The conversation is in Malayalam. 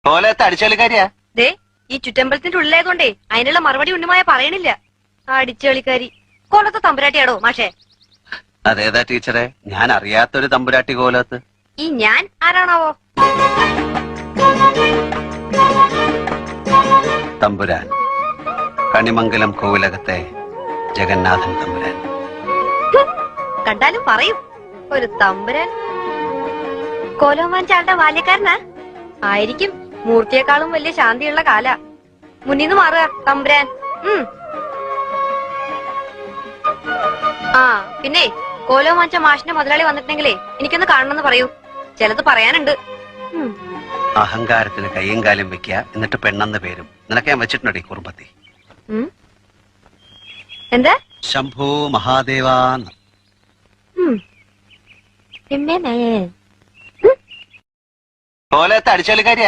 കോലത്തെ അടിച്ചുകളിക്കാരിയാ? ദേ ഈ ചുറ്റമ്പലത്തിന്റെ ഉള്ളിലായതുകൊണ്ടേ അതിനുള്ള മറുപടി ഉണ്ണുമായ പറയണില്ല. അടിച്ചുകളിക്കാരി കോലത്തെ തമ്പുരാട്ടിയാടോ മാഷേ? അതേതാ ടീച്ചറെ, ഞാൻ അറിയാത്തൊരു തമ്പുരാട്ടി കോലത്ത്. ഈ ഞാൻ ആരാണാവോ? തമ്പുരാൻ, കണിമംഗലം കോവിലകത്തെ ജഗന്നാഥൻ തമ്പുരാൻ. കണ്ടാലും പറയും ഒരു തമ്പുരാൻ. കോലം വാങ്ങിച്ചാളുടെ ബാല്യക്കാരനാ ആയിരിക്കും. മൂർത്തിയെക്കാളും വലിയ ശാന്തിയുള്ള കാല. മുന്നിന്ന് മാറുക തമ്പുരാൻ. ആ പിന്നെ കോലം വാങ്ങിച്ച മാഷിന്റെ മുതലാളി വന്നിട്ടുണ്ടെങ്കിലേ എനിക്കൊന്ന് കാണണമെന്ന് പറയൂ. ചിലത് പറയാനുണ്ട്. അഹങ്കാരത്തിന് കയ്യും കാലും വെക്കുക, എന്നിട്ട് പെണ്ണെന്ന് പേരും. നിനക്ക് ഞാൻ വെച്ചിട്ടുണ്ടോ ഈ കുറുമ്പത്തി? എന്താ? ശംഭോ മഹാദേവാന്ന്. കോലത്തെ അടിച്ചുകളിക്കാരിയാ?